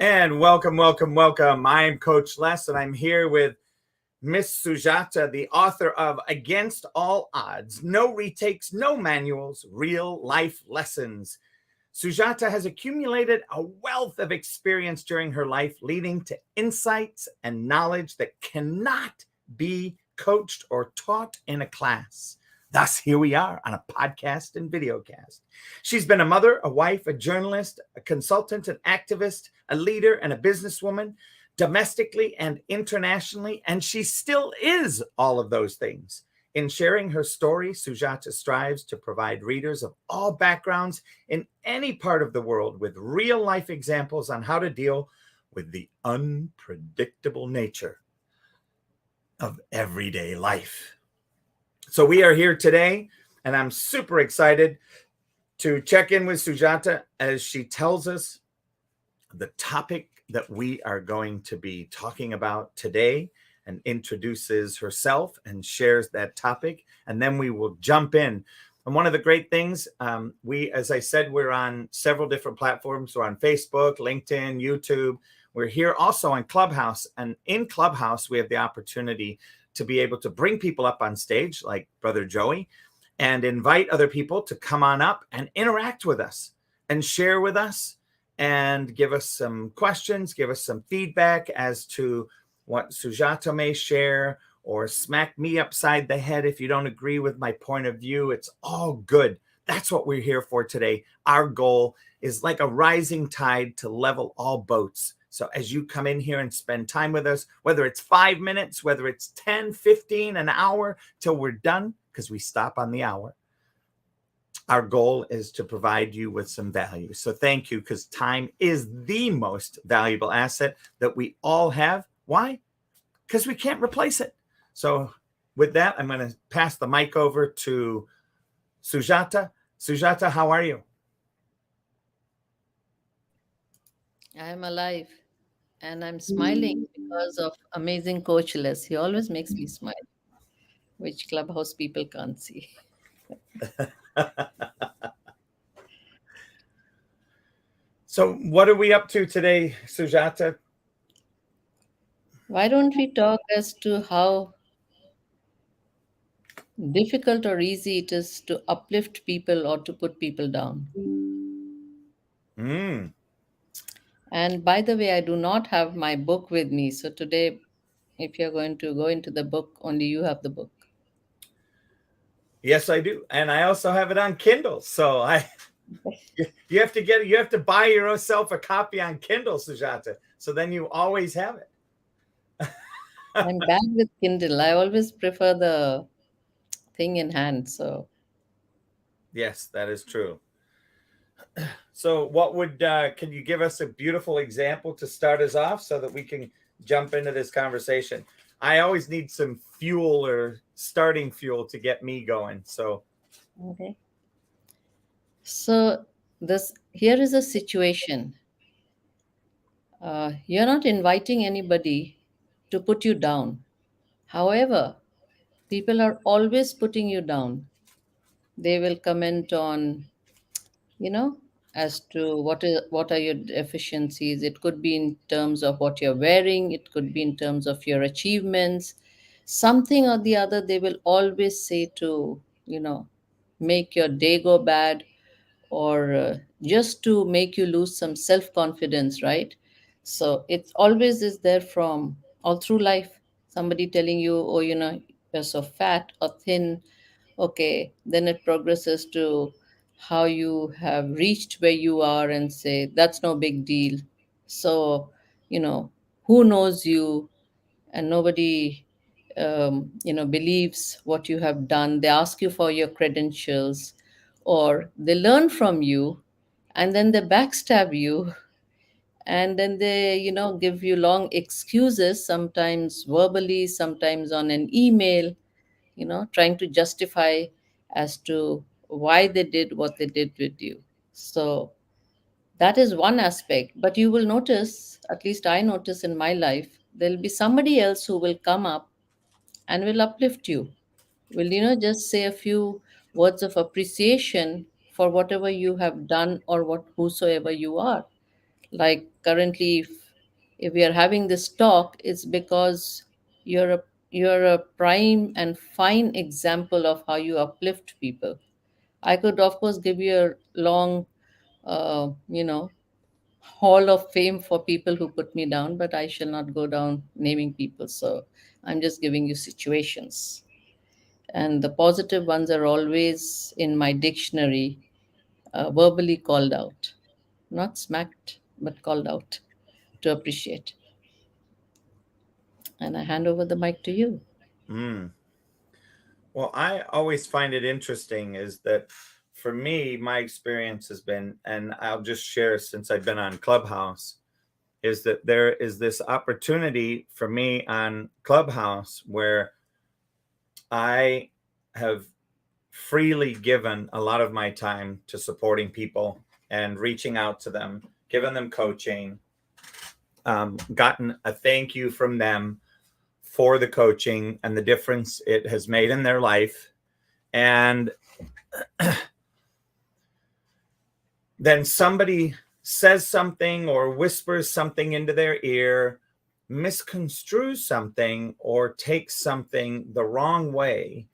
And welcome, welcome, welcome. I'm Coach Les, and I'm here with Miss Sujata, the author of Against All Odds, No Retakes, No Manuals, Real Life Lessons. Sujata has accumulated a wealth of experience during her life, leading to insights and knowledge that cannot be coached or taught in a class. Thus, here we are on a podcast and videocast. She's been a mother, a wife, a journalist, a consultant, an activist, a leader, and a businesswoman, domestically and internationally, and she still is all of those things. In sharing her story, Sujata strives to provide readers of all backgrounds in any part of the world with real life examples on how to deal with the unpredictable nature of everyday life. So we are here today, and I'm super excited to check in with Sujata as she tells us the topic that we are going to be talking about today, and introduces herself and shares that topic. And then we will jump in. And one of the great things, as I said, we're on several different platforms. We're on Facebook, LinkedIn, YouTube. We're here also on Clubhouse. And in Clubhouse, we have the opportunity to be able to bring people up on stage, like Brother Joey, and invite other people to come on up and interact with us and share with us and give us some questions, give us some feedback as to what Sujata may share, or smack me upside the head if you don't agree with my point of view. It's all good. That's what we're here for today. Our goal is like a rising tide to level all boats. So as you come in here and spend time with us, whether it's 5 minutes, whether it's 10, 15, an hour till we're done, because we stop on the hour, our goal is to provide you with some value. So thank you, because time is the most valuable asset that we all have. Why? Because we can't replace it. So with that, I'm going to pass the mic over to Sujata. Sujata, how are you? I'm alive and I'm smiling because of amazing Coach Les. He always makes me smile, which Clubhouse people can't see. So what are we up to today, Sujata? Why don't we talk as to how difficult or easy it is to uplift people or to put people down? Mm. And by the way, I do not have my book with me. So today, if you're going to go into the book, only you have the book. Yes, I do. And I also have it on Kindle. So you have to buy yourself a copy on Kindle, Sujata. So then you always have it. I'm bad with Kindle. I always prefer the thing in hand. So Yes, that is true. So can you give us a beautiful example to start us off so that we can jump into this conversation? I always need some fuel or starting fuel to get me going. So, okay. So this here is a situation. You're not inviting anybody to put you down. However, people are always putting you down. They will comment on, you know, as to what are your deficiencies. It could be in terms of what you're wearing. It could be in terms of your achievements. Something or the other, they will always say to, make your day go bad, or just to make you lose some self confidence, right? So it's always is there from all through life. Somebody telling you, oh, you're so fat or thin. Okay, then it progresses to how you have reached where you are and say that's no big deal. So, you know, who knows you, and nobody believes what you have done. They ask you for your credentials, or they learn from you, and then they backstab you, and then they give you long excuses, sometimes verbally, sometimes on an email, trying to justify as to why they did what they did with you. So that is one aspect. But you will notice, at least I notice in my life, there'll be somebody else who will come up and will uplift you, will, just say a few words of appreciation for whatever you have done or what whosoever you are. Like currently, if we are having this talk, it's because you're a prime and fine example of how you uplift people. I could, of course, give you a long, you know, hall of fame for people who put me down, but I shall not go down naming people. So I'm just giving you situations. And the positive ones are always in my dictionary, verbally called out, not smacked, but called out to appreciate. And I hand over the mic to you. Mm. Well, I always find it interesting is that for me, my experience has been, and I'll just share since I've been on Clubhouse, is that there is this opportunity for me on Clubhouse where I have freely given a lot of my time to supporting people and reaching out to them, giving them coaching, gotten a thank you from them for the coaching and the difference it has made in their life. And then somebody says something or whispers something into their ear, misconstrues something, or takes something the wrong way.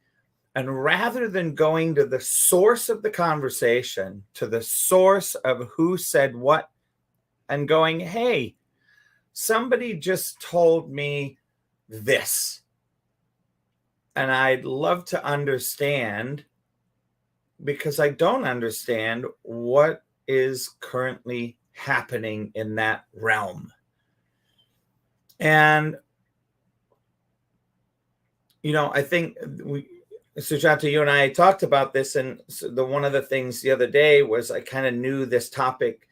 And rather than going to the source of the conversation, to the source of who said what, and going, hey, somebody just told me this, and I'd love to understand because I don't understand what is currently happening in that realm. And, I think Sujata, you and I talked about this, and one of the things the other day was I kind of knew this topic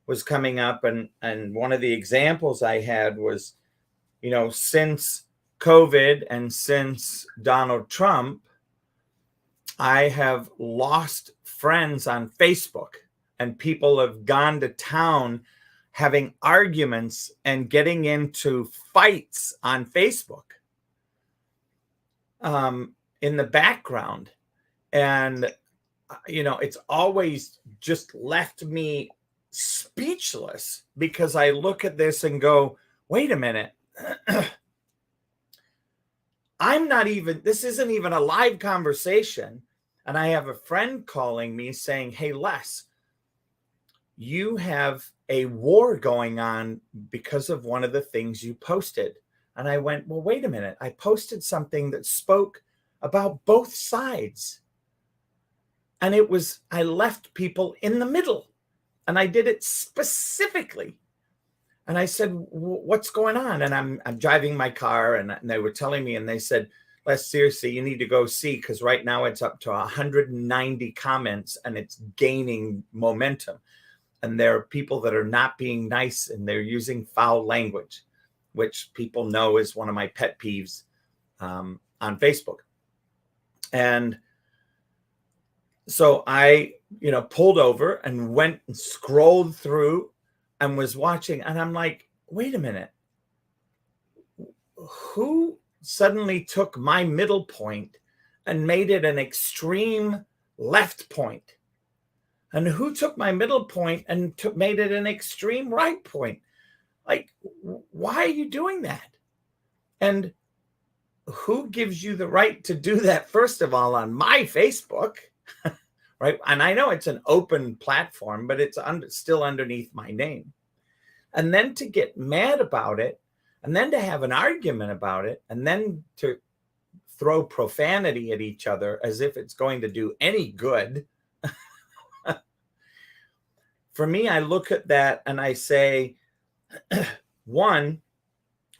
was coming up, and one of the examples I had was, since COVID and since Donald Trump, I have lost friends on Facebook, and people have gone to town having arguments and getting into fights on Facebook in the background. And, it's always just left me speechless because I look at this and go, wait a minute. This isn't even a live conversation. And I have a friend calling me saying, hey, Les, you have a war going on because of one of the things you posted. And I went, well, wait a minute. I posted something that spoke about both sides. And I left people in the middle, and I did it specifically. And I said, what's going on? And I'm driving my car, and they were telling me, and they said, Les, seriously, you need to go see, because right now it's up to 190 comments and it's gaining momentum. And there are people that are not being nice, and they're using foul language, which people know is one of my pet peeves on Facebook. And so I, pulled over and went and scrolled through and was watching, and I'm like, wait a minute. Who suddenly took my middle point and made it an extreme left point? And who took my middle point and made it an extreme right point? Like, why are you doing that? And who gives you the right to do that, first of all, on my Facebook? Right? And I know it's an open platform, but it's still underneath my name. And then to get mad about it, and then to have an argument about it, and then to throw profanity at each other as if it's going to do any good. For me, I look at that and I say, one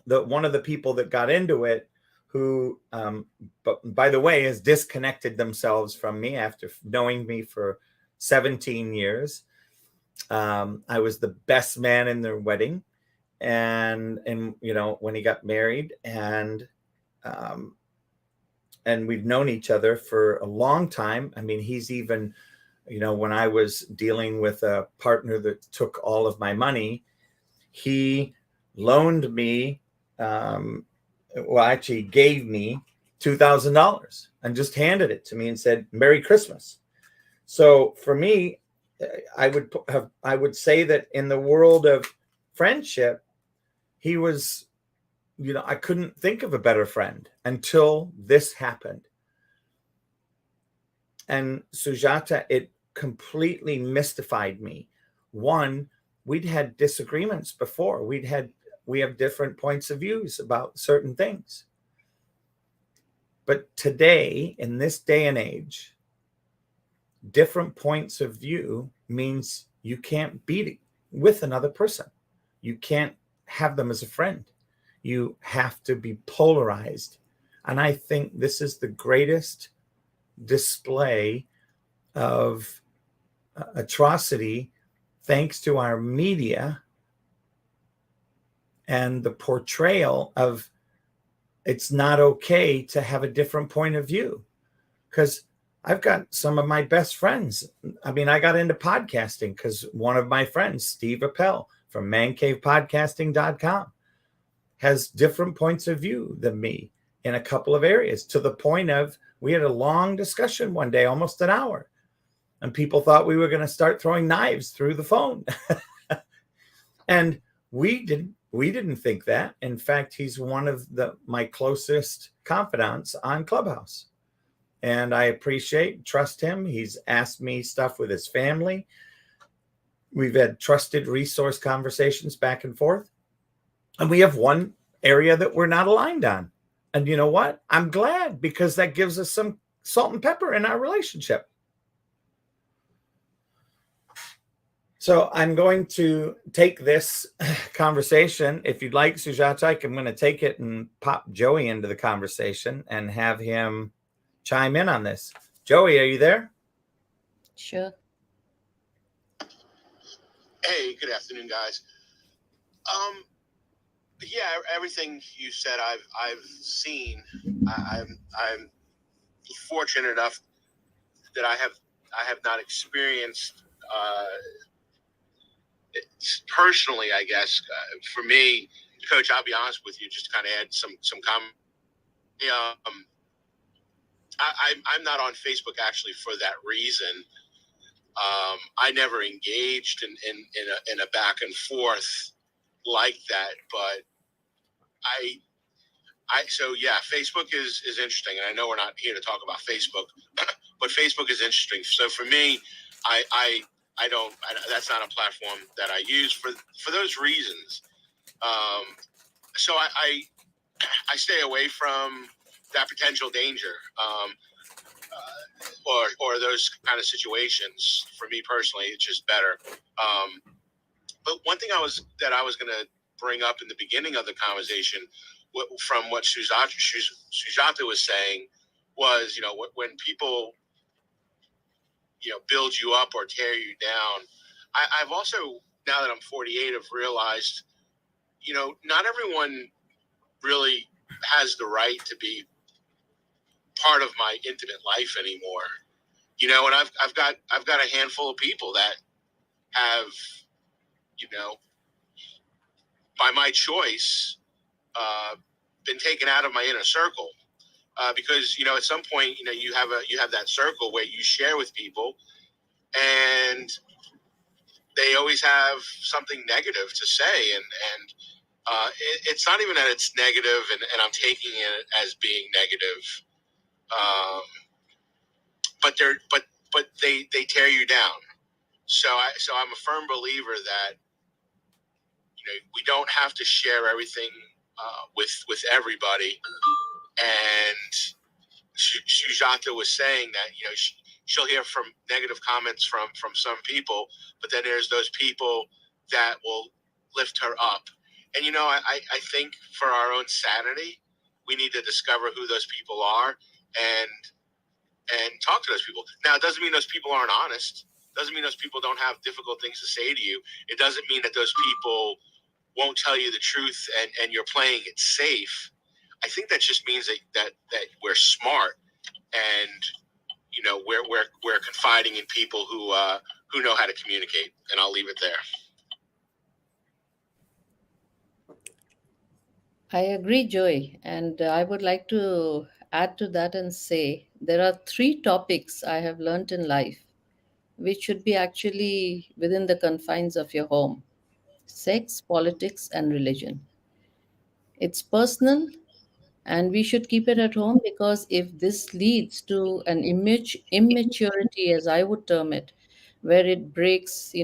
of the people that got into it, who, but by the way, has disconnected themselves from me after knowing me for 17 years. I was the best man in their wedding, and when he got married, and we've known each other for a long time. I mean, he's even, when I was dealing with a partner that took all of my money, he loaned me, actually gave me $2,000 and just handed it to me and said, Merry Christmas. So for me, I would say that in the world of friendship, he was, I couldn't think of a better friend until this happened. And Sujata, it completely mystified me. One, we'd had disagreements before. We have different points of views about certain things. But today, in this day and age, different points of view means you can't be with another person. You can't have them as a friend. You have to be polarized. And I think this is the greatest display of atrocity thanks to our media and the portrayal of it's not okay to have a different point of view. Because I've got some of my best friends. I mean, I got into podcasting because one of my friends, Steve Appel from mancavepodcasting.com, has different points of view than me in a couple of areas, to the point of we had a long discussion one day, almost an hour, and people thought we were going to start throwing knives through the phone. And we didn't think that. In fact, he's one of my closest confidants on Clubhouse. And I trust him. He's asked me stuff with his family. We've had trusted resource conversations back and forth. And we have one area that we're not aligned on. And you know what? I'm glad, because that gives us some salt and pepper in our relationship. So I'm going to take this conversation. If you'd like, Sujata, I'm going to take it and pop Joey into the conversation and have him chime in on this. Joey, are you there? Sure. Hey, good afternoon, guys. Yeah, everything you said, I've seen. I'm fortunate enough that I have not experienced it personally. I guess for me, Coach, I'll be honest with you, just to kind of add some comment. I'm not on Facebook actually for that reason. I never engaged in a back and forth like that, but so yeah, Facebook is interesting, and I know we're not here to talk about Facebook, but Facebook is interesting. So for me, I don't. That's not a platform that I use for those reasons. So I stay away from that potential danger, or those kind of situations. For me personally, it's just better. But one thing I was going to bring up in the beginning of the conversation, from what Sujata was saying, was, when people, build you up or tear you down. I've also, now that I'm 48, have realized, not everyone really has the right to be part of my intimate life anymore. And I've got a handful of people that have, by my choice, been taken out of my inner circle, because at some point you have that circle where you share with people, and they always have something negative to say, and it's not even that it's negative, and I'm taking it as being negative, but they tear you down. So I'm a firm believer that we don't have to share everything with everybody. And Sujata was saying that she'll hear from negative comments from some people, but then there's those people that will lift her up. And I think for our own sanity, we need to discover who those people are and talk to those people. Now, it doesn't mean those people aren't honest. It doesn't mean those people don't have difficult things to say to you. It doesn't mean that those people won't tell you the truth and you're playing it safe. I think that just means that we're smart, and we're confiding in people who know how to communicate. And I'll leave it there. I agree, Joey. And I would like to add to that and say there are three topics I have learned in life which should be actually within the confines of your home: sex, politics, and religion. It's personal, and we should keep it at home, because if this leads to an immaturity, as I would term it, where it breaks,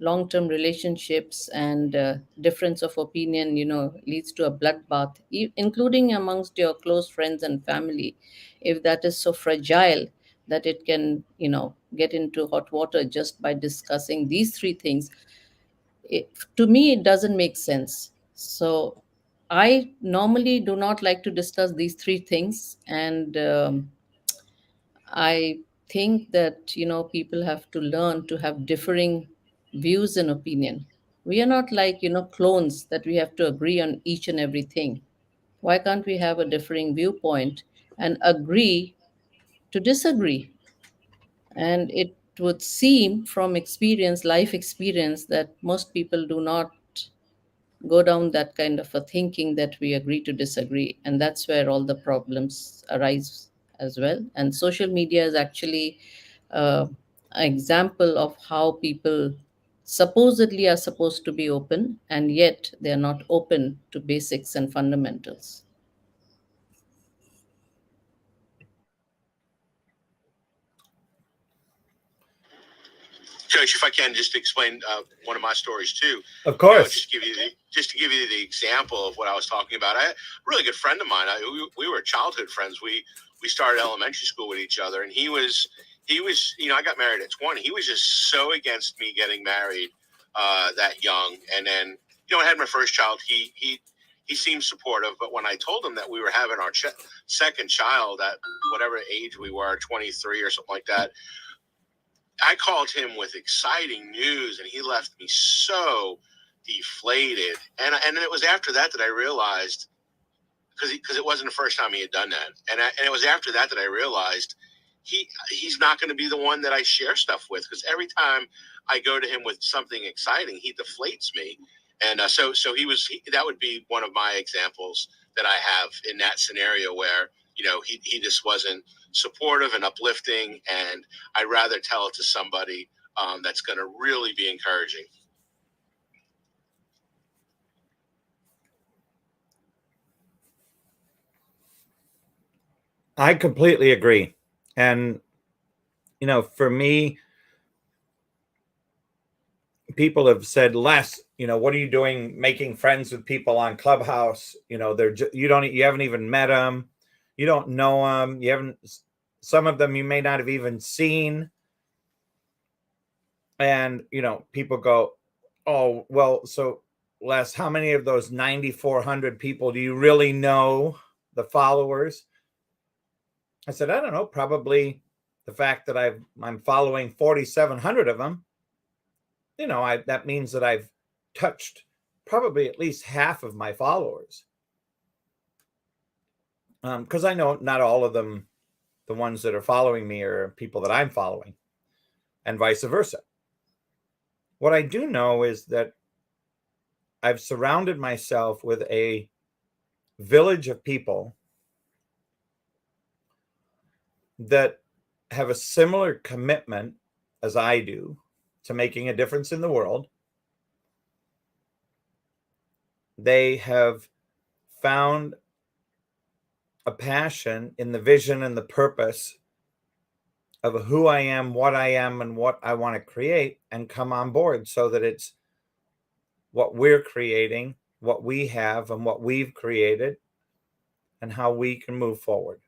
long-term relationships, and difference of opinion, leads to a bloodbath, including amongst your close friends and family, if that is so fragile that it can, get into hot water just by discussing these three things, to me it doesn't make sense. So I normally do not like to discuss these three things, and I think that, people have to learn to have differing views and opinion. We are not like, clones that we have to agree on each and everything. Why can't we have a differing viewpoint and agree to disagree? And it would seem from experience, life experience, that most people do not go down that kind of a thinking, that we agree to disagree, and that's where all the problems arise as well. And social media is actually uh, an example of how people supposedly are supposed to be open, and yet they are not open to basics and fundamentals. Coach, if I can just explain one of my stories too. Of course. Just to give you the example of what I was talking about. A really good friend of mine. We were childhood friends. We started elementary school with each other, and he was I got married at 20. He was just so against me getting married that young. And then I had my first child. He seemed supportive, but when I told him that we were having our second child at whatever age we were, 23 or something like that, I called him with exciting news, and he left me so deflated. And it was after that I realized, because it wasn't the first time he had done that, and it was after that I realized he's not going to be the one that I share stuff with, because every time I go to him with something exciting, he deflates me. And so that would be one of my examples that I have in that scenario where he just wasn't supportive and uplifting, and I'd rather tell it to somebody that's going to really be encouraging. I completely agree. And, for me, people have said, Les, what are you doing making friends with people on Clubhouse? You haven't even met them. You don't know them. Some of them you may not have even seen. And, people go, oh, well, so Les, how many of those 9,400 people do you really know, the followers? I said, I don't know, probably the fact that I'm following 4,700 of them. That means that I've touched probably at least half of my followers. Because I know not all of them, the ones that are following me, are people that I'm following, and vice versa. What I do know is that I've surrounded myself with a village of people that have a similar commitment as I do to making a difference in the world. They have found a passion in the vision and the purpose of who I am, what I am, and what I want to create, and come on board so that it's what we're creating, what we have, and what we've created, and how we can move forward.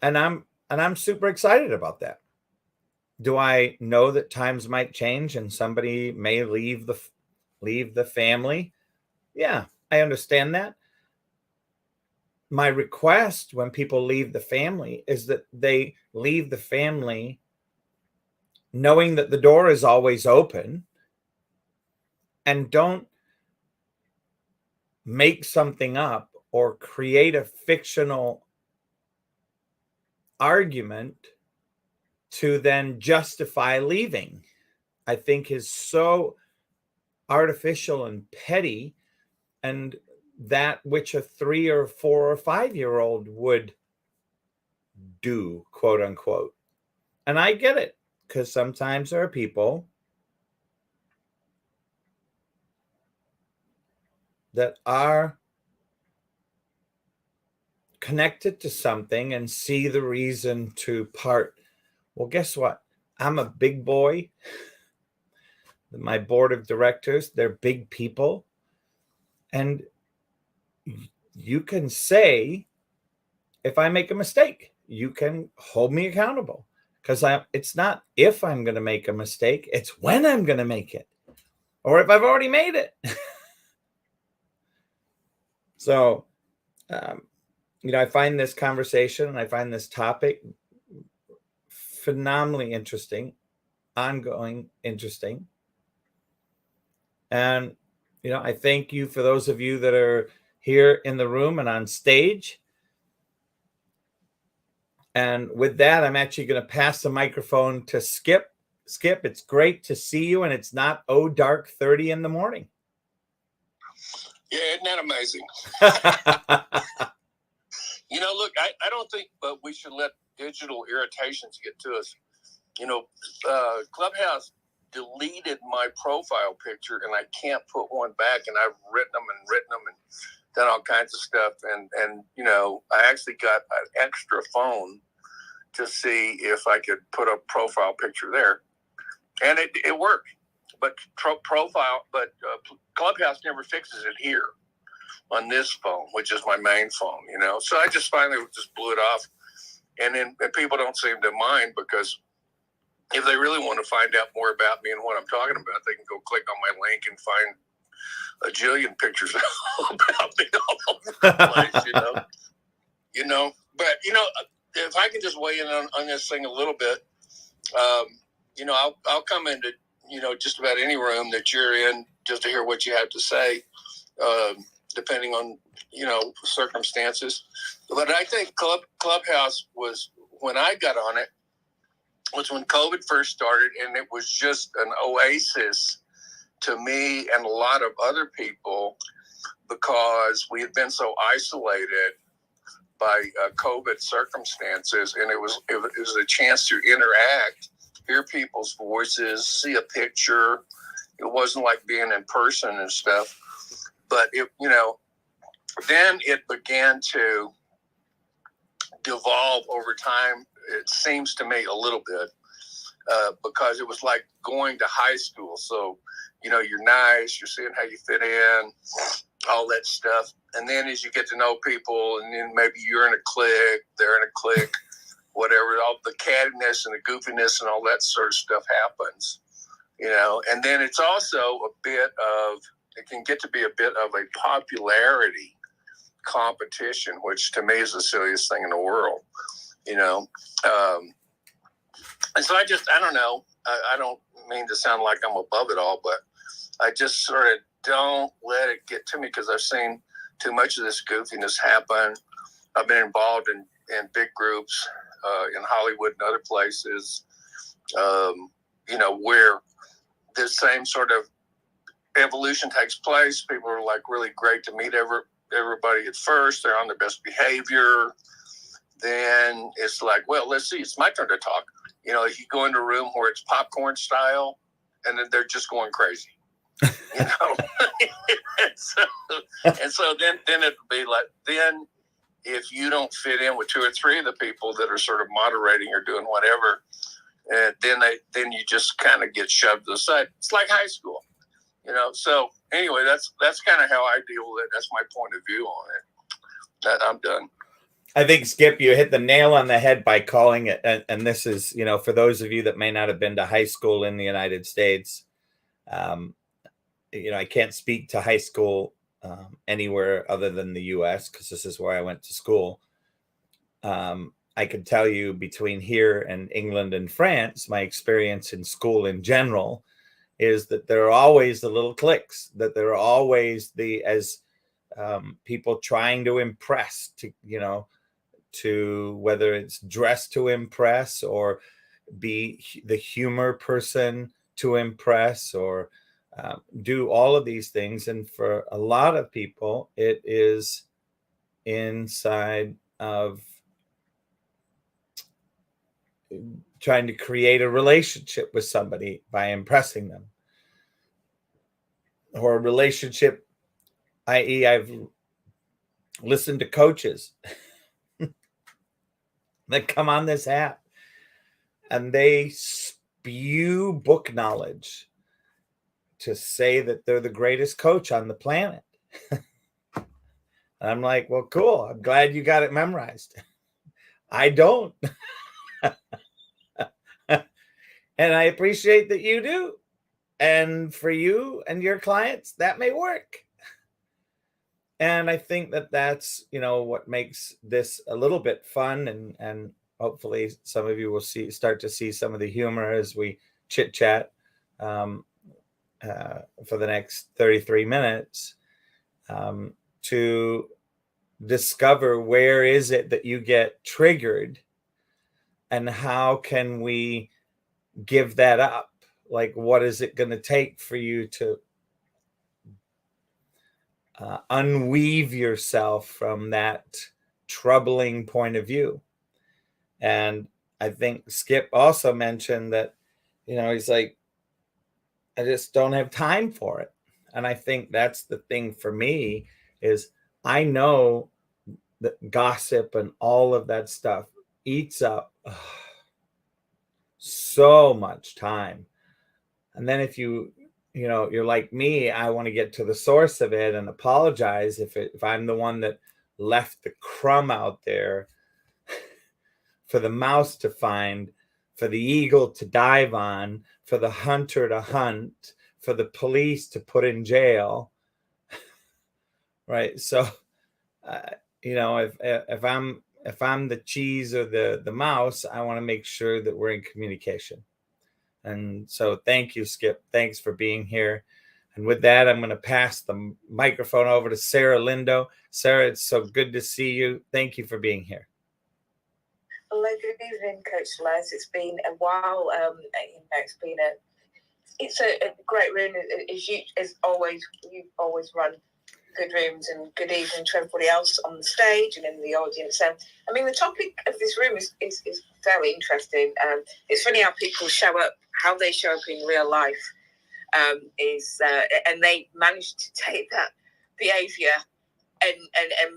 And I'm super excited about that. Do I know that times might change and somebody may leave the family? Yeah, I understand that. My request when people leave the family is that they leave the family knowing that the door is always open, and don't make something up or create a fictional argument to then justify leaving. I think is so artificial and petty, and that which a 3 or 4 or 5-year-old would do, quote unquote. And I get it, because sometimes there are people that are connected to something and see the reason to part. Well, guess what? I'm a big boy. My board of directors, they're big people. And you can say, if I make a mistake, you can hold me accountable, because it's not if I'm going to make a mistake, it's when I'm going to make it, or if I've already made it. So, I find this conversation and I find this topic phenomenally interesting, ongoing, interesting. And, I thank you for those of you that are here in the room and on stage. And with that, I'm actually going to pass the microphone to Skip. Skip, it's great to see you, and it's not dark 30 in the morning. Yeah, isn't that amazing? Look, I don't think we should let digital irritations get to us. Clubhouse deleted my profile picture, and I can't put one back, and I've written them and done all kinds of stuff. And I actually got an extra phone to see if I could put a profile picture there. And it worked. But Clubhouse never fixes it here on this phone, which is my main phone, So I just finally just blew it off. And people don't seem to mind, because if they really want to find out more about me and what I'm talking about, they can go click on my link and find a jillion pictures about me all over the place, But, if I can just weigh in on this thing a little bit, I'll come into, just about any room that you're in just to hear what you have to say, depending on, circumstances. But I think Clubhouse was, when I got on it, was when COVID first started, and it was just an oasis to me and a lot of other people, because we had been so isolated by COVID circumstances, and it was a chance to interact, hear people's voices, see a picture. It wasn't like being in person and stuff, but then it began to devolve over time. It seems to me a little bit, because it was like going to high school. So, you're nice, you're seeing how you fit in, all that stuff. And then as you get to know people, and then maybe you're in a clique, they're in a clique, whatever, all the cattiness and the goofiness and all that sort of stuff happens, And then it's also it can get to be a bit of a popularity competition, which to me is the silliest thing in the world, And so I don't know. I don't mean to sound like I'm above it all, but I just sort of don't let it get to me, because I've seen too much of this goofiness happen. I've been involved in big groups in Hollywood and other places, where this same sort of evolution takes place. People are like really great to meet everybody at first. They're on their best behavior. Then it's like, well, let's see, it's my turn to talk. You go into a room where it's popcorn style, and then they're just going crazy, and so then it'd be like, then if you don't fit in with two or three of the people that are sort of moderating or doing whatever, then you just kind of get shoved to the side. It's like high school, So anyway, that's kind of how I deal with it. That's my point of view on it. That I'm done. I think, Skip, you hit the nail on the head by calling it. And this is, for those of you that may not have been to high school in the United States, I can't speak to high school anywhere other than the U.S., because this is where I went to school. I could tell you, between here and England and France, my experience in school in general is that there are always the little cliques, that there are always people trying to impress, to whether it's dress to impress, or be the humor person to impress, or do all of these things. And for a lot of people, it is inside of trying to create a relationship with somebody by impressing them, or a relationship, i.e., I've listened to coaches that come on this app and they spew book knowledge to say that they're the greatest coach on the planet. I'm like, well, cool. I'm glad you got it memorized. I don't. And I appreciate that you do. And for you and your clients, that may work. And I think that that's, what makes this a little bit fun. And hopefully some of you will start to see some of the humor as we chit chat for the next 33 minutes to discover where is it that you get triggered and how can we give that up? Like, what is it going to take for you to unweave yourself from that troubling point of view? And I think Skip also mentioned that, he's like, I just don't have time for it. And I think that's the thing for me is I know that gossip and all of that stuff eats up so much time. And then if you're like me, I want to get to the source of it and apologize if I'm the one that left the crumb out there for the mouse to find, for the eagle to dive on, for the hunter to hunt, for the police to put in jail. Right. So, if I'm the cheese or the mouse, I want to make sure that we're in communication. And so thank you, Skip. Thanks for being here. And with that, I'm going to pass the microphone over to Sarah Lindo. Sarah, it's so good to see you. Thank you for being here. Hello, good evening, Coach Les. It's been a while. It's a great room. As always, you've always run good rooms, and good evening to everybody else on the stage and in the audience. The topic of this room is very interesting. It's funny how people show up, how they show up in real life, and they manage to take that behaviour and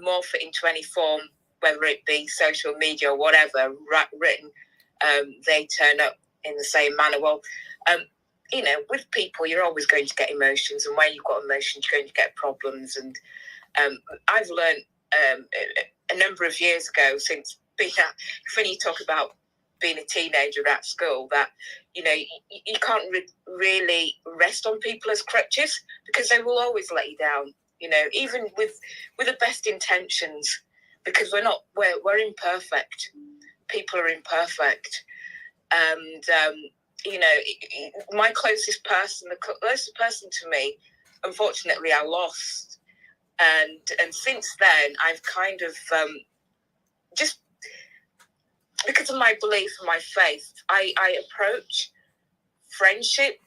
morph it into any form, whether it be social media or whatever, written. They turn up in the same manner. Well, with people, you're always going to get emotions, and when you've got emotions, you're going to get problems. And I've learned a number of years ago, since being when you talk about being a teenager at school, that you can't really rest on people as crutches, because they will always let you down. Even with the best intentions, because we're imperfect. People are imperfect, and my closest person, the closest person to me, unfortunately, I lost, and since then, I've kind of just because of my belief and my faith, I approach friendships,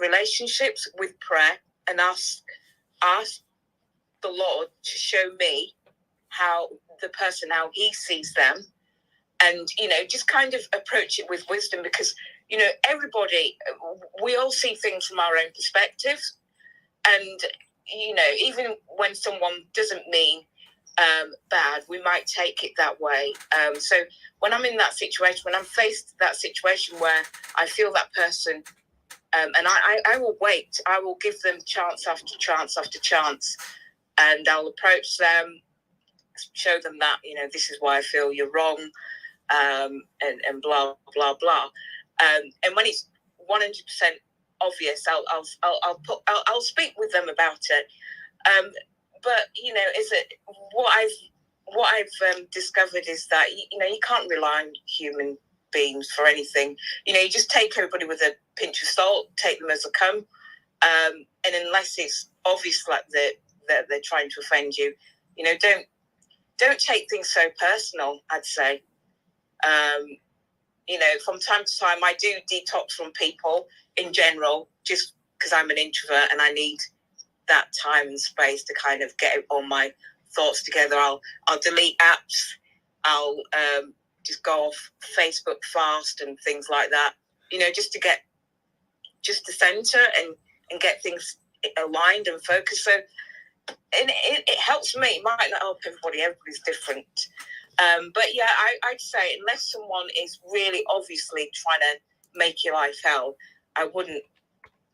relationships with prayer, and ask the Lord to show me how he sees them, and just kind of approach it with wisdom, because everybody, we all see things from our own perspectives, and even when someone doesn't mean bad, we might take it that way. So when I'm in that situation, when I'm faced that situation where I feel that person, and I will wait, I will give them chance after chance after chance, and I'll approach them, show them that this is why I feel you're wrong, and blah blah blah. And when it's 100% obvious, I'll speak with them about it. But is it what I've discovered is that you can't rely on human beings for anything. You just take everybody with a pinch of salt, take them as they come, and unless it's obvious like they're trying to offend you, don't take things so personal, I'd say. From time to time, I do detox from people in general, just because I'm an introvert and I need that time and space to kind of get all my thoughts together. I'll delete apps. I'll just go off Facebook fast and things like that, just to center and get things aligned and focused. So, and it helps me. It might not help everybody. Everybody's different. But yeah, I'd say unless someone is really obviously trying to make your life hell, I wouldn't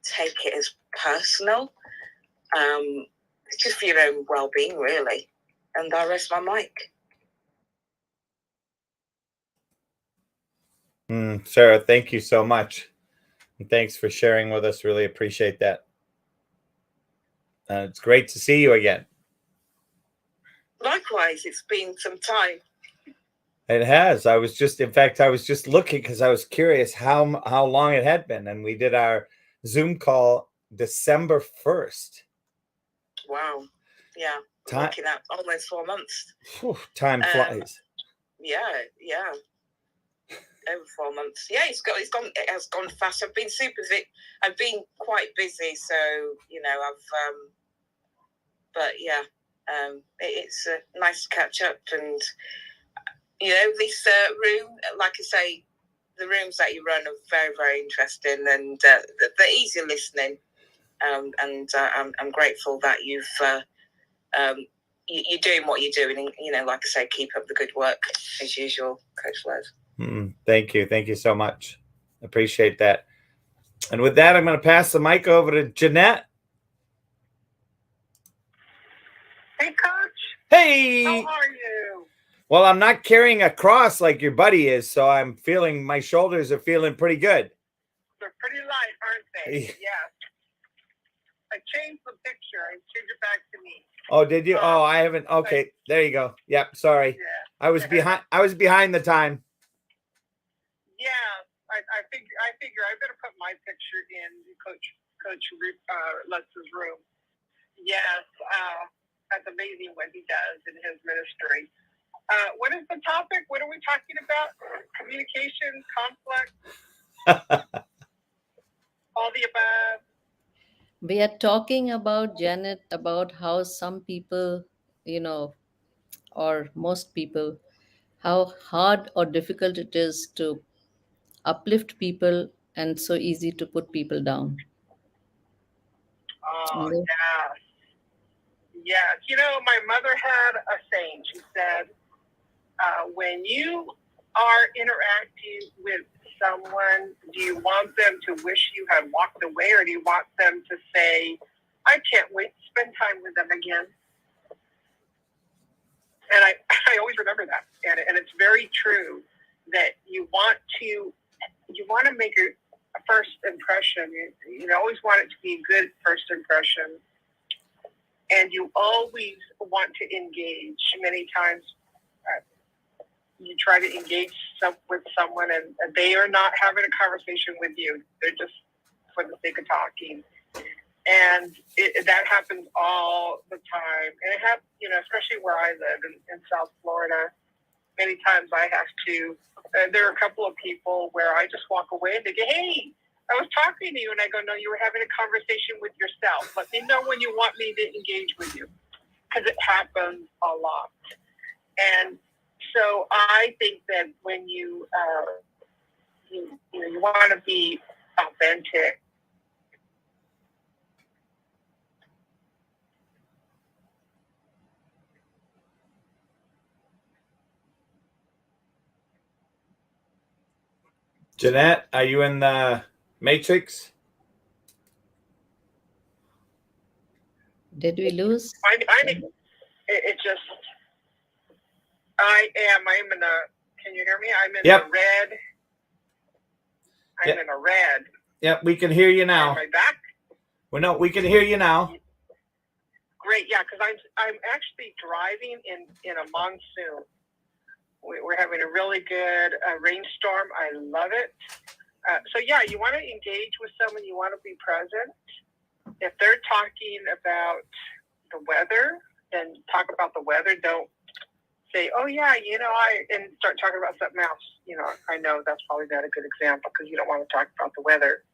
take it as personal. It's just for your own well-being, really. And I rest my mic. Sarah, thank you so much. And thanks for sharing with us. Really appreciate that. It's great to see you again. Likewise, it's been some time. It has. I was just looking because I was curious how long it had been, and we did our Zoom call December 1st. Wow. Yeah. Looking at almost 4 months. Whew, time flies. Yeah. Over 4 months. Yeah, it has gone fast. I've been quite busy, so but yeah, it's nice to catch up. And this room, like I say, the rooms that you run are very, very interesting, and they're easy listening. And I'm grateful that you're doing what you're doing, and like I say, keep up the good work as usual, Coach Les. Thank you so much. Appreciate that. And with that, I'm going to pass the mic over to Jeanette. Hey, Coach. Hey. How are you? Well, I'm not carrying a cross like your buddy is, so I'm feeling my shoulders are feeling pretty good. They're pretty light, aren't they? Yeah. I changed the picture. I changed it back to me. Oh, did you? I haven't. Okay, there you go. Yep. Sorry. Yeah. I was behind the time. Yeah. I figure I better put my picture in Coach Lutz's room. Yes. That's amazing what he does in his ministry. What is the topic? What are we talking about? Communication, conflict, all the above. We are talking about, Janet, about how some people, or most people, how hard or difficult it is to uplift people and so easy to put people down. Oh, yes. Yes. My mother had a saying. She said, when you are interacting with someone, do you want them to wish you had walked away, or do you want them to say, I can't wait to spend time with them again? And I always remember that. And it's very true that you want to make a first impression. You always want it to be a good first impression. And you always want to engage. Many times you try to engage with someone and they are not having a conversation with you. They're just for the sake of talking. And that happens all the time. And it happens, especially where I live in South Florida. Many times I have to, there are a couple of people where I just walk away and they go, hey, I was talking to you. And I go, no, you were having a conversation with yourself. Let me know when you want me to engage with you. Because it happens a lot. And so I think that when you want to be authentic, Jeanette, are you in the Matrix? Did we lose? It just, I'm in a, can you hear me? I'm in Yep. the red. I'm in a red. Yep, we can hear you now. Am I back? Well, no, we can hear you now. Great, yeah, because I'm actually driving in a monsoon. We're having a really good rainstorm. I love it. So yeah, you want to engage with someone. You want to be present. If they're talking about the weather, then talk about the weather. Don't say, oh yeah, and start talking about something else. I know that's probably not a good example because you don't want to talk about the weather.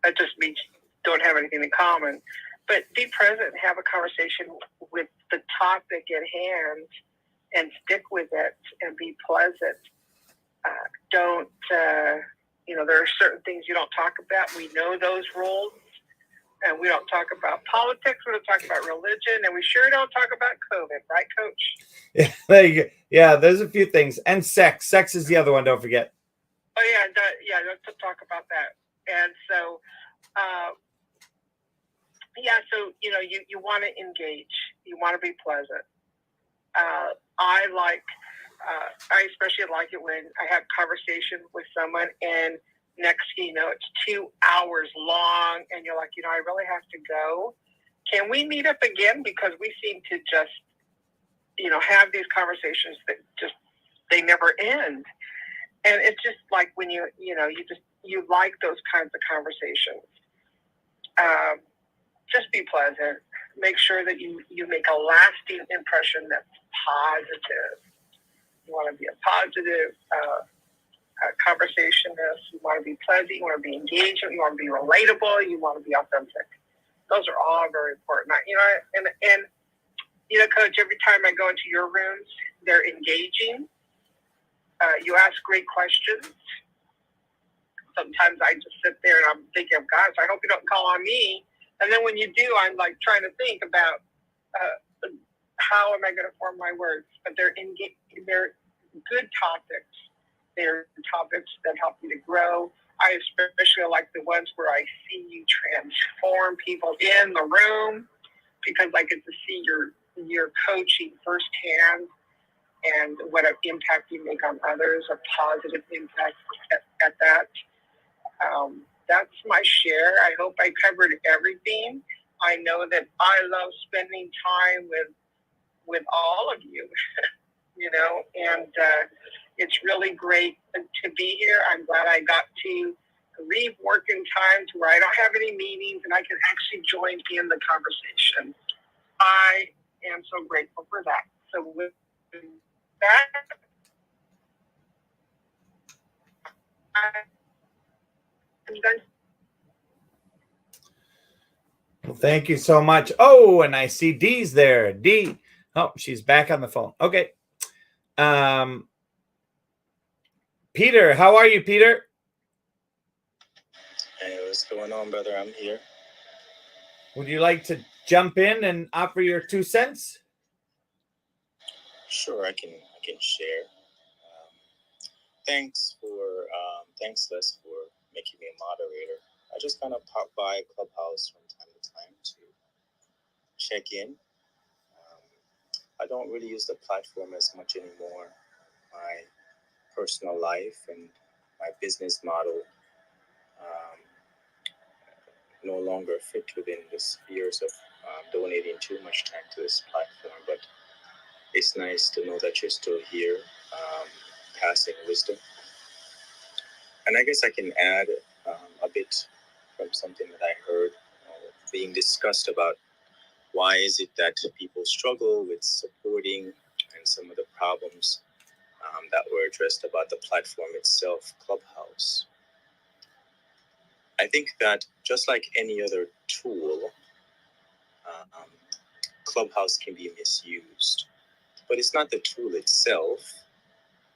That just means you don't have anything in common. But be present and have a conversation with the topic at hand and stick with it and be pleasant. Don't, there are certain things you don't talk about. We know those rules. And we don't talk about politics. We don't talk about religion. And we sure don't talk about COVID. Right, Coach? Yeah, there's a few things. And sex. Sex is the other one, don't forget. Oh, yeah. Let's talk about that. And so, you want to engage. You want to be pleasant. I especially like it when I have conversation with someone and next thing you know, it's 2 hours long and you're like, I really have to go. Can we meet up again? Because we seem to just, have these conversations that they never end. And it's just like when you like those kinds of conversations. Just be pleasant. Make sure that you make a lasting impression that's positive. You want to be a positive conversationist. You want to be pleasant. You want to be engaging. You want to be relatable. You want to be authentic. Those are all very important. Coach, every time I go into your rooms, they're engaging. You ask great questions. Sometimes I just sit there and I'm thinking, gosh, I hope you don't call on me. And then when you do, I'm like trying to think about how am I going to form my words. But they're good topics. They're topics that help you to grow. I especially like the ones where I see you transform people in the room because I get to see your coaching firsthand and what an impact you make on others, a positive impact at that. That's my share. I hope I covered everything. I know that I love spending time with all of you, and it's really great to be here. I'm glad I got to leave work in time to where I don't have any meetings and I can actually join in the conversation. I am so grateful for that. So with that, I'm done. Well, thank you so much. Oh, and I see Dee's there. Dee. Oh, she's back on the phone. Okay. Peter, how are you, Peter? Hey, what's going on, brother? I'm here. Would you like to jump in and offer your 2 cents? Sure, I can share. Thanks, Les, for making me a moderator. I just kind of pop by Clubhouse from time to time to check in. I don't really use the platform as much anymore. My personal life and my business model no longer fit within the spheres of donating too much time to this platform, but it's nice to know that you're still here, passing wisdom. And I guess I can add a bit from something that I heard being discussed about why is it that people struggle with supporting and some of the problems that were addressed about the platform itself, Clubhouse. I think that just like any other tool, Clubhouse can be misused. But it's not the tool itself,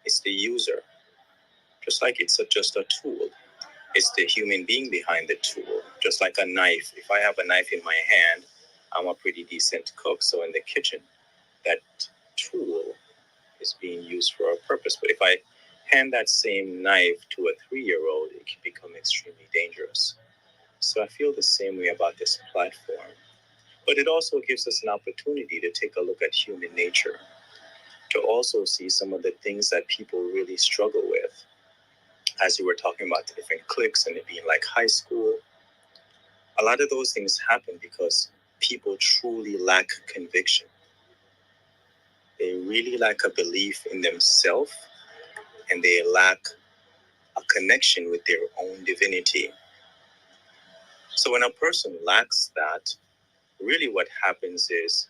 it's the user. Just like it's just a tool, it's the human being behind the tool. Just like a knife. If I have a knife in my hand, I'm a pretty decent cook. So in the kitchen, that tool is being used for a purpose. But if I hand that same knife to a 3-year-old, it can become extremely dangerous. So I feel the same way about this platform. But it also gives us an opportunity to take a look at human nature, to also see some of the things that people really struggle with. As you were talking about the different cliques and it being like high school, a lot of those things happen because people truly lack conviction. They really lack a belief in themselves, and they lack a connection with their own divinity. So when a person lacks that, really what happens is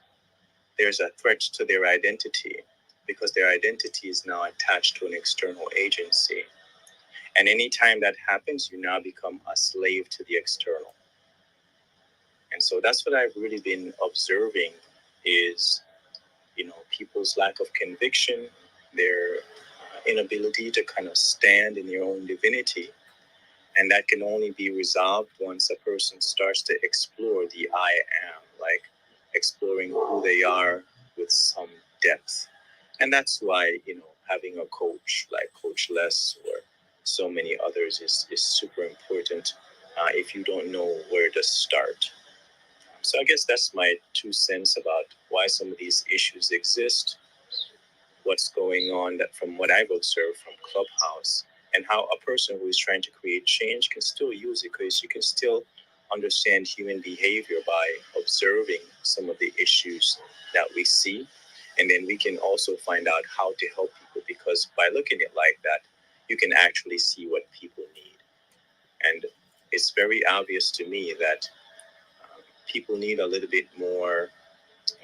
there's a threat to their identity, because their identity is now attached to an external agency. And anytime that happens, you now become a slave to the external. And so that's what I've really been observing is, people's lack of conviction, their inability to kind of stand in your own divinity. And that can only be resolved once a person starts to explore the I am, like exploring who they are with some depth. And that's why, having a coach like Coach Les or so many others is super important if you don't know where to start. So I guess that's my 2 cents about why some of these issues exist, what's going on that from what I've observed from Clubhouse, and how a person who is trying to create change can still use it, because you can still understand human behavior by observing some of the issues that we see. And then we can also find out how to help people, because by looking at it like that, you can actually see what people need. And it's very obvious to me that people need a little bit more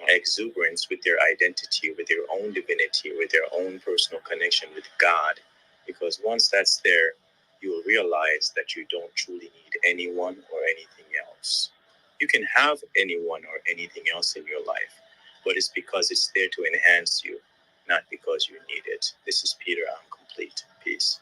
exuberance with their identity, with their own divinity, with their own personal connection with God. Because once that's there, you will realize that you don't truly need anyone or anything else. You can have anyone or anything else in your life, but it's because it's there to enhance you, not because you need it. This is Peter. I'm complete. Peace.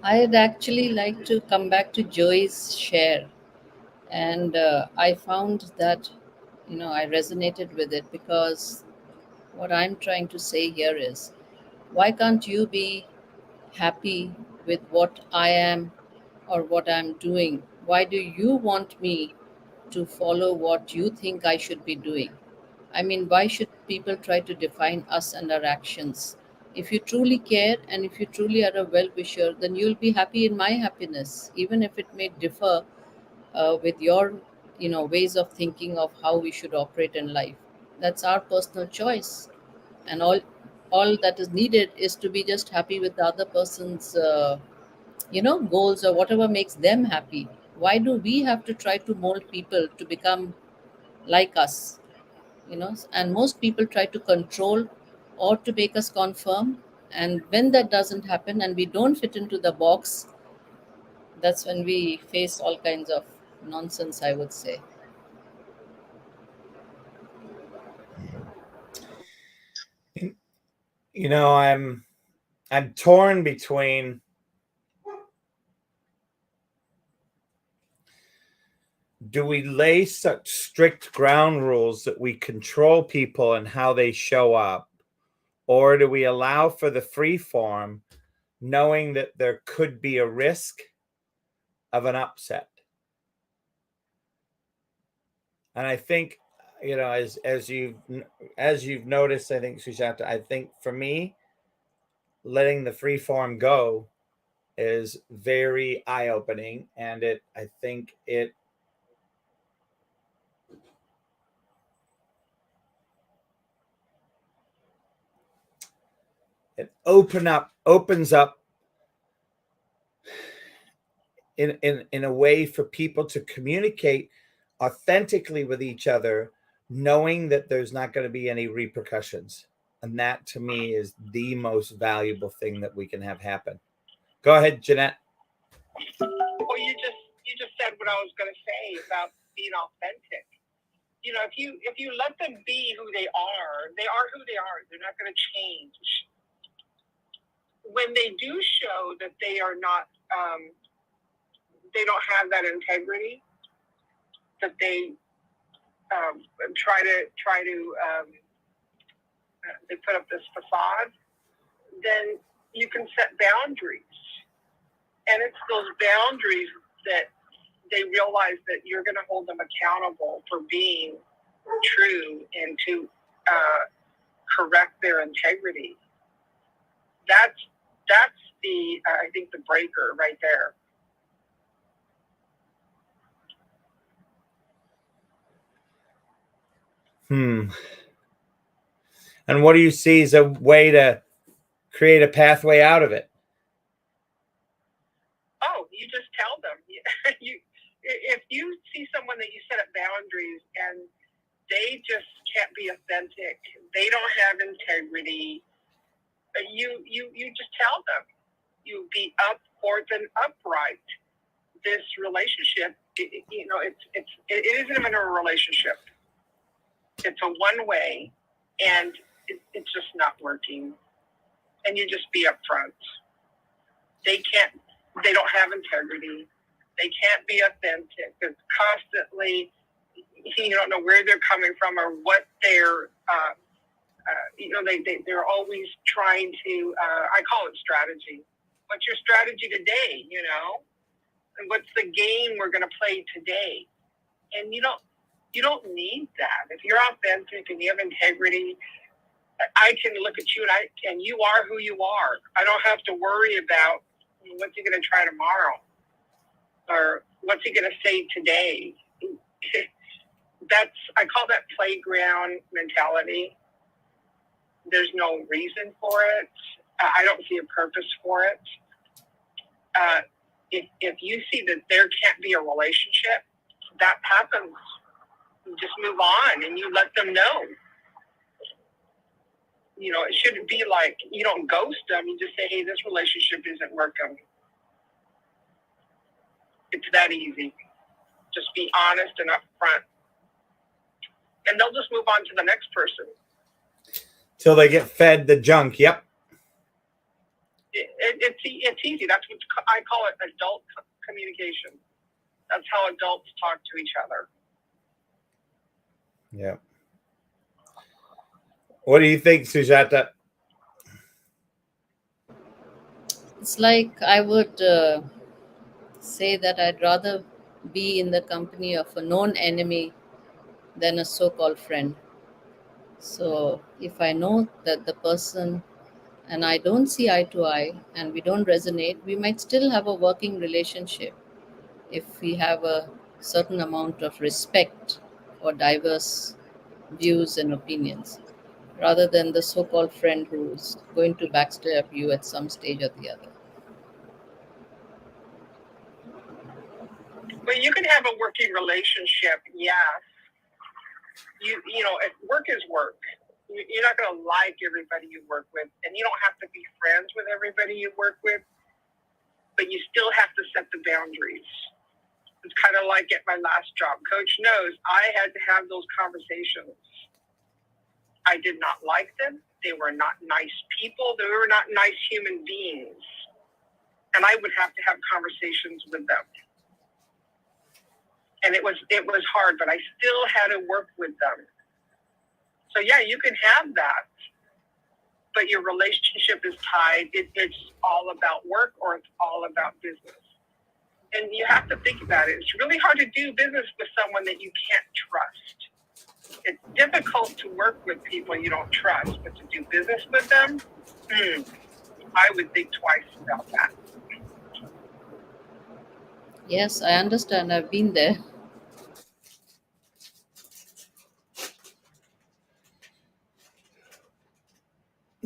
I'd actually like to come back to Joey's share. And I found that, I resonated with it, because what I'm trying to say here is, why can't you be happy with what I am or what I'm doing? Why do you want me to follow what you think I should be doing? I mean, why should people try to define us and our actions? If you truly care and if you truly are a well wisher, then you'll be happy in my happiness, even if it may differ with your ways of thinking of how we should operate in life. That's our personal choice, and all that is needed is to be just happy with the other person's goals, or whatever makes them happy. Why do we have to try to mold people to become like us? And most people try to control or to make us conform, and when that doesn't happen and we don't fit into the box, that's when we face all kinds of nonsense, I would say. I'm torn between do we lay such strict ground rules that we control people and how they show up, or do we allow for the free form, knowing that there could be a risk of an upset? And I think, as you've noticed, I think, Sujata, I think for me, letting the free form go is very eye-opening, and I think it opens up in a way for people to communicate authentically with each other, knowing that there's not going to be any repercussions. And that, to me, is the most valuable thing that we can have happen. Go ahead, Jeanette. Well, you just said what I was going to say about being authentic. If you let them be who they are who they are. They're not going to change. When they do show that they are not, they don't have that integrity, that they try to they put up this facade, then you can set boundaries. And it's those boundaries that they realize that you're going to hold them accountable for being true and to correct their integrity. That's the I think the breaker right there. And what do you see as a way to create a pathway out of it? Oh, you just tell them. If you see someone that you set up boundaries and they just can't be authentic, they don't have integrity, you just tell them. You be up, forth, and upright. This relationship, it isn't even a relationship. it's a one way, and it's just not working. And you just be upfront. They don't have integrity. They can't be authentic. They're constantly, you don't know where they're coming from or what they're, they're always trying to, I call it strategy. What's your strategy today, And what's the game we're going to play today? And you don't need that. If you're authentic and you have integrity, I can look at you and you are who you are. I don't have to worry about what's he going to try tomorrow or what's he going to say today. I call that playground mentality. There's no reason for it. I don't see a purpose for it. If you see that there can't be a relationship, that happens. You just move on and you let them know. It shouldn't be like you don't ghost them. You just say, hey, this relationship isn't working. It's that easy. Just be honest and upfront. And they'll just move on to the next person. Till they get fed the junk. Yep. It's easy. That's what I call it adult communication. That's how adults talk to each other. Yeah. What do you think, Sujata? It's like I would say that I'd rather be in the company of a known enemy than a so-called friend. So if I know that the person and I don't see eye to eye and we don't resonate, we might still have a working relationship if we have a certain amount of respect for diverse views and opinions, rather than the so-called friend who's going to backstab you at some stage or the other. But you can have a working relationship, yes. Work is work. You're not going to like everybody you work with, and you don't have to be friends with everybody you work with, but you still have to set the boundaries. It's kind of like at my last job. Coach knows I had to have those conversations. I did not like them. They were not nice people. They were not nice human beings. And I would have to have conversations with them. And it was hard, but I still had to work with them. So yeah, you can have that, but your relationship is tied. It's all about work or it's all about business. And you have to think about it. It's really hard to do business with someone that you can't trust. It's difficult to work with people you don't trust, but to do business with them, I would think twice about that. Yes, I understand. I've been there.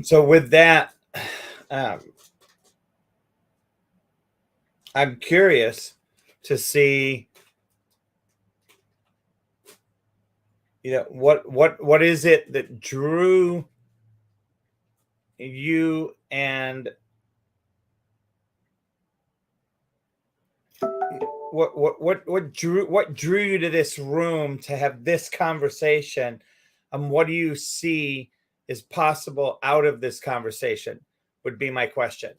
So with that, I'm curious to see, what is it that drew you and what drew you to this room to have this conversation, and what do you see is possible out of this conversation would be my question.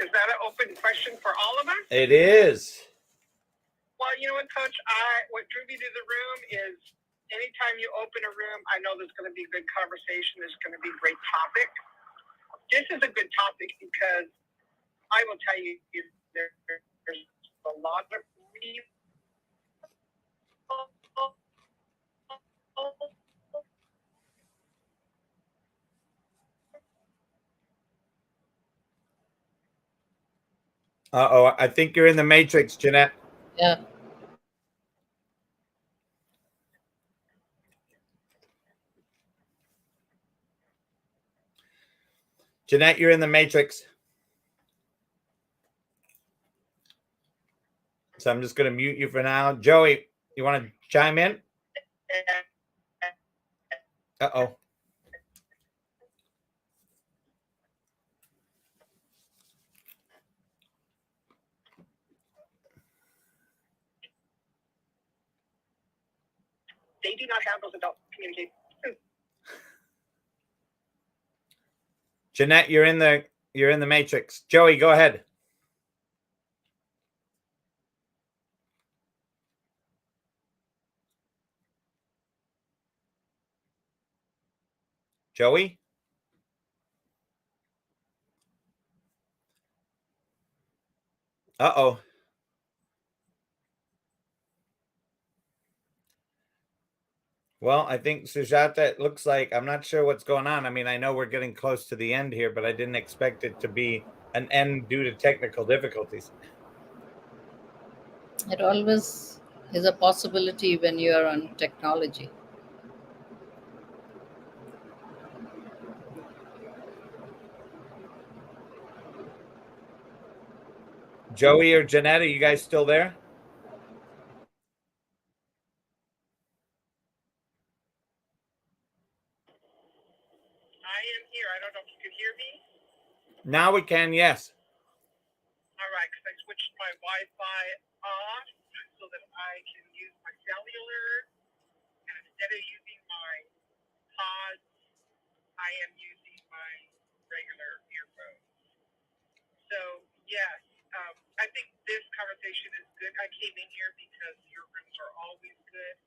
Is that an open question for all of us? It is. Well, you know what, Coach? What drew me to the room is anytime you open a room, I know there's going to be good conversation. There's going to be great topic. This is a good topic because I will tell you, there's a lot of people. Uh-oh, I think you're in the matrix, Jeanette. Yeah. Jeanette, you're in the matrix. So I'm just going to mute you for now. Joey, you want to chime in? Uh-oh. communicate. Jeanette, you're in the matrix. Joey, go ahead. Joey? Uh-oh. Well, I think Sujata, it looks like, I'm not sure what's going on. I mean, I know we're getting close to the end here, but I didn't expect it to be an end due to technical difficulties. It always is a possibility when you are on technology. Joey or Jeanette, are you guys still there? I am here. I don't know if you can hear me. Now we can, yes. All right, because I switched my Wi-Fi off so that I can use my cellular, and instead of using my pods, I am using my regular earphones. So yes, I think this conversation is good. I came in here because your rooms are always good.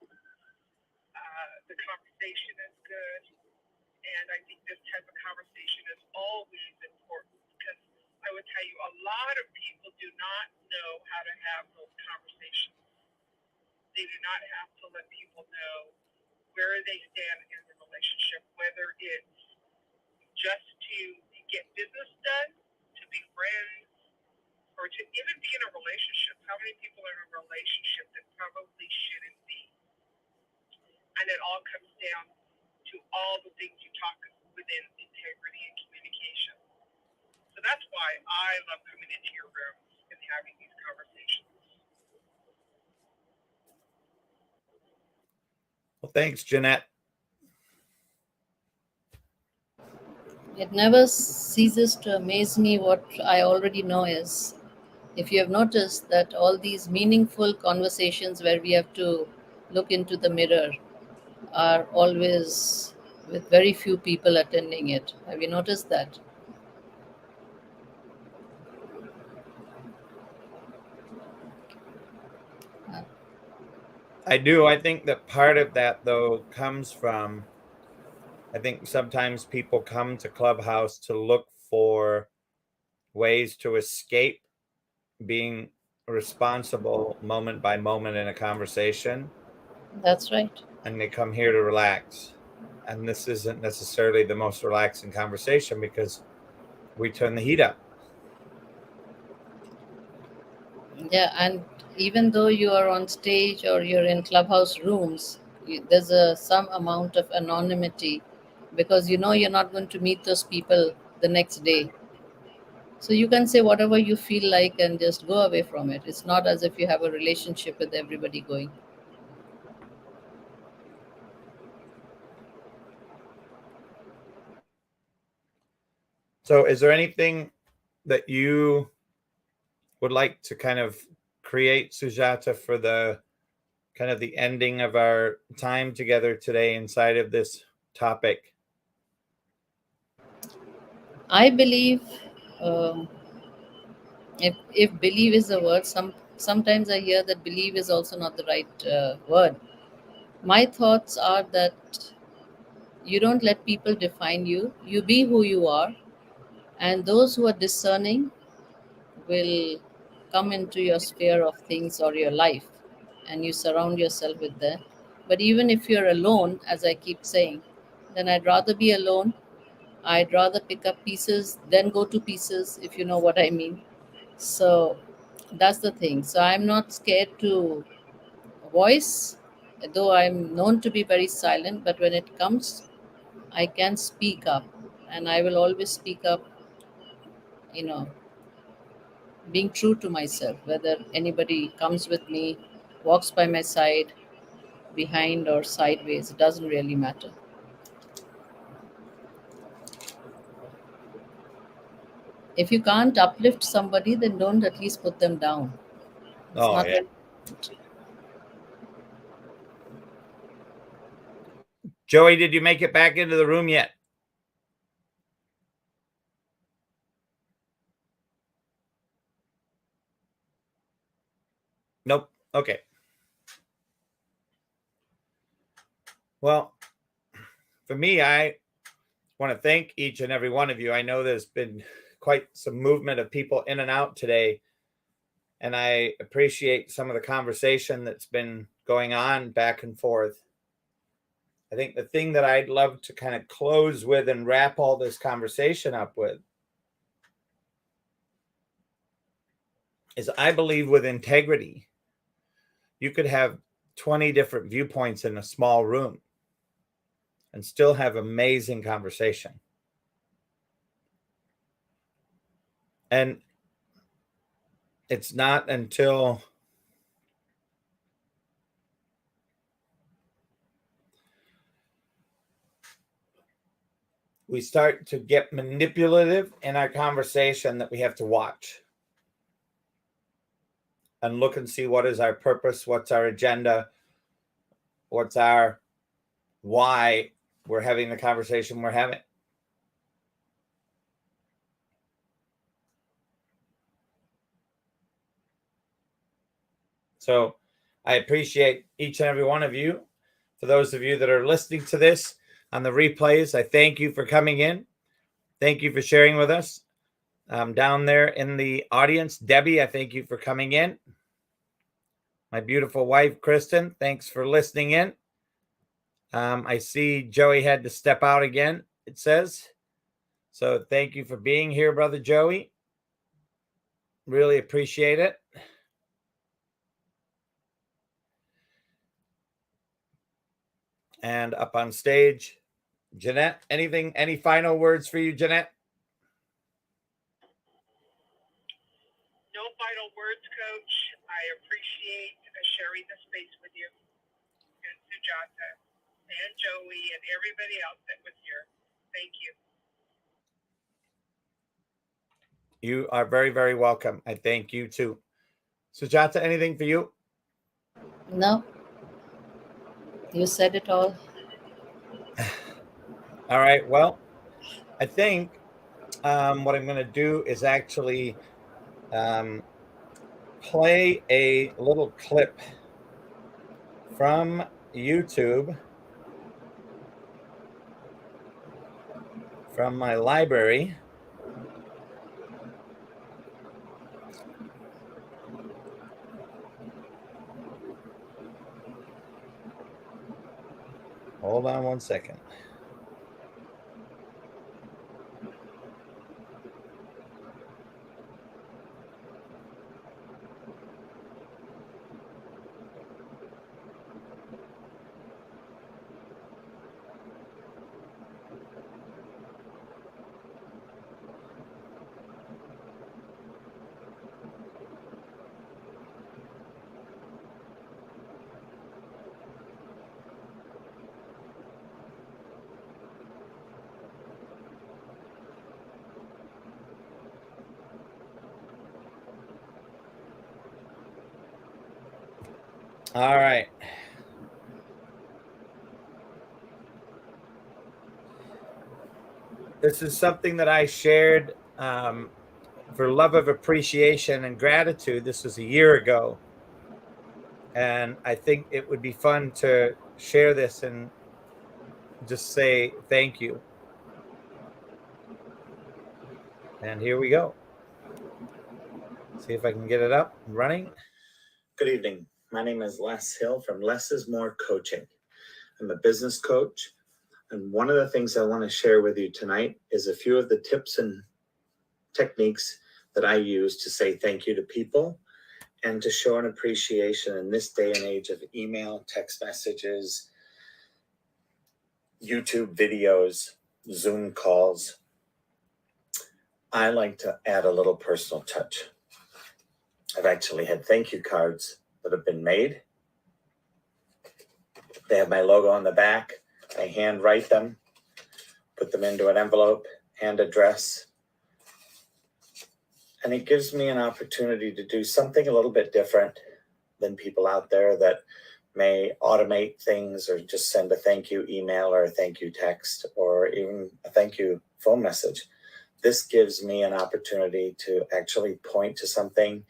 The conversation is good, and I think this type of conversation is always important because I would tell you a lot of people do not know how to have those conversations. They do not have to let people know where they stand in the relationship, whether it's just to get business done, to be friends, or to even be in a relationship. How many people are in a relationship that probably shouldn't be? And it all comes down to all the things you talk within integrity and communication. So that's why I love coming into your rooms and having these conversations. Well, thanks, Jeanette. It never ceases to amaze me what I already know is, if you have noticed that all these meaningful conversations where we have to look into the mirror are always with very few people attending it. Have you noticed that? I do. I think that part of that, though, comes from, I think sometimes people come to Clubhouse to look for ways to escape being responsible moment by moment in a conversation. That's right. And they come here to relax. And this isn't necessarily the most relaxing conversation because we turn the heat up. Yeah, and even though you are on stage or you're in clubhouse rooms, there's some amount of anonymity because you know you're not going to meet those people the next day. So you can say whatever you feel like and just go away from it. It's not as if you have a relationship with everybody going. So, is there anything that you would like to kind of create, Sujata, for the kind of the ending of our time together today inside of this topic? I believe, um, if believe is the word, sometimes I hear that believe is also not the right word. My thoughts are that you don't let people define you. You be who you are, and those who are discerning will come into your sphere of things or your life, and you surround yourself with that. But even if you're alone, as I keep saying, then I'd rather be alone. I'd rather pick up pieces than go to pieces, if you know what I mean. So that's the thing. So I'm not scared to voice, though I'm known to be very silent, but when it comes, I can speak up, and I will always speak up, you know, being true to myself, whether anybody comes with me, walks by my side, behind or sideways, it doesn't really matter. If you can't uplift somebody, then don't at least put them down. It's Oh, not yeah. very. Joey, did you make it back into the room yet? Nope. Okay. Well, for me, I want to thank each and every one of you. I know there's been quite some movement of people in and out today, and I appreciate some of the conversation that's been going on back and forth. I think the thing that I'd love to kind of close with and wrap all this conversation up with is I believe with integrity, you could have 20 different viewpoints in a small room and still have amazing conversation. And it's not until we start to get manipulative in our conversation that we have to watch and look and see what is our purpose, what's our agenda, what's our why we're having the conversation we're having. So I appreciate each and every one of you. For those of you that are listening to this on the replays, I thank you for coming in. Thank you for sharing with us. Down there in the audience, Debbie, I thank you for coming in. My beautiful wife, Kristen, thanks for listening in. I see Joey had to step out again, it says. So thank you for being here, Brother Joey. Really appreciate it. And up on stage, Jeanette, any final words for you, Jeanette? No final words, Coach. I appreciate sharing the space with you and Sujata and Joey and everybody else that was here. Thank you. You are very, very welcome. I thank you too. Sujata, anything for you? No. You said it all. All right. Well, I think what I'm going to do is actually play a little clip from YouTube from my library. Hold on one second. All right. This is something that I shared for love of appreciation and gratitude. This was a year ago. And I think it would be fun to share this and just say thank you. And here we go. See if I can get it up and running. Good evening. My name is Les Hill from Less is More Coaching. I'm a business coach. And one of the things I want to share with you tonight is a few of the tips and techniques that I use to say thank you to people and to show an appreciation in this day and age of email, text messages, YouTube videos, Zoom calls. I like to add a little personal touch. I've actually had thank you cards that have been made. They have my logo on the back. I handwrite them, put them into an envelope, hand address. And it gives me an opportunity to do something a little bit different than people out there that may automate things or just send a thank you email or a thank you text or even a thank you phone message. This gives me an opportunity to actually point to something,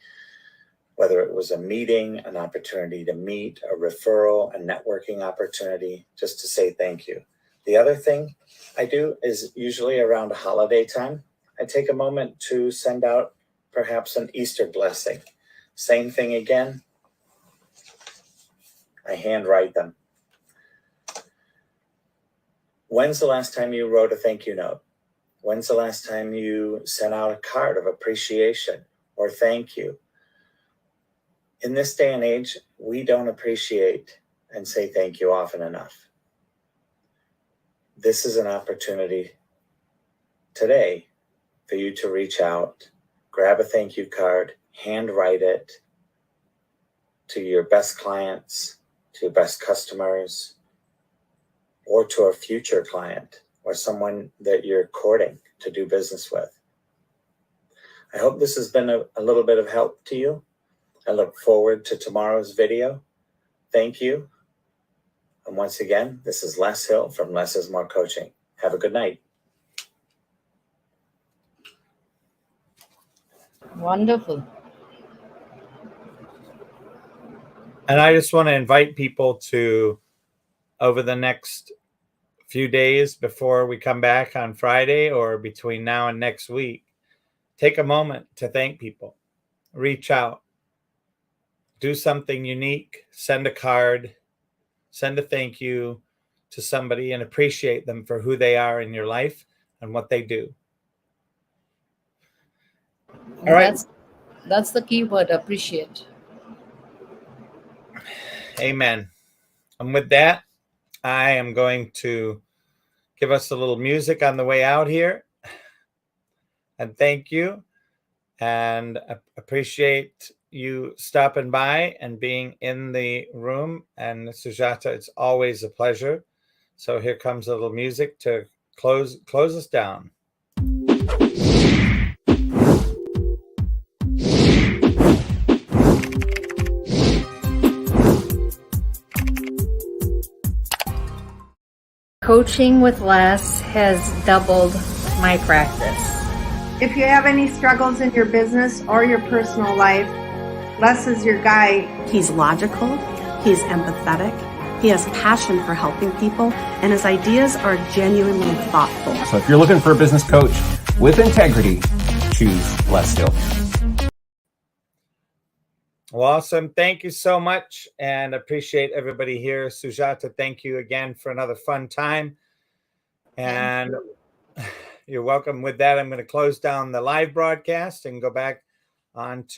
whether it was a meeting, an opportunity to meet, a referral, a networking opportunity, just to say thank you. The other thing I do is usually around a holiday time, I take a moment to send out perhaps an Easter blessing. Same thing again. I handwrite them. When's the last time you wrote a thank you note? When's the last time you sent out a card of appreciation or thank you? In this day and age, we don't appreciate and say thank you often enough. This is an opportunity today for you to reach out, grab a thank you card, handwrite it to your best clients, to your best customers, or to a future client or someone that you're courting to do business with. I hope this has been a little bit of help to you. I look forward to tomorrow's video. Thank you. And once again, this is Les Hill from Less is More Coaching. Have a good night. Wonderful. And I just want to invite people to, over the next few days before we come back on Friday or between now and next week, take a moment to thank people. Reach out. Do something unique. Send a card. Send a thank you to somebody and appreciate them for who they are in your life and what they do. And All right. That's the key word, appreciate. Amen. And with that, I am going to give us a little music on the way out here. And thank you. And appreciate you stopping by and being in the room. And Sujata, it's always a pleasure. So here comes a little music to close us down. Coaching with Les has doubled my practice. If you have any struggles in your business or your personal life, Les is your guy. He's logical, he's empathetic, he has passion for helping people, and his ideas are genuinely thoughtful. So if you're looking for a business coach with integrity, choose Les Hill. Well, awesome. Thank you so much and appreciate everybody here. Sujata, thank you again for another fun time. And you're welcome. With that, I'm going to close down the live broadcast and go back on to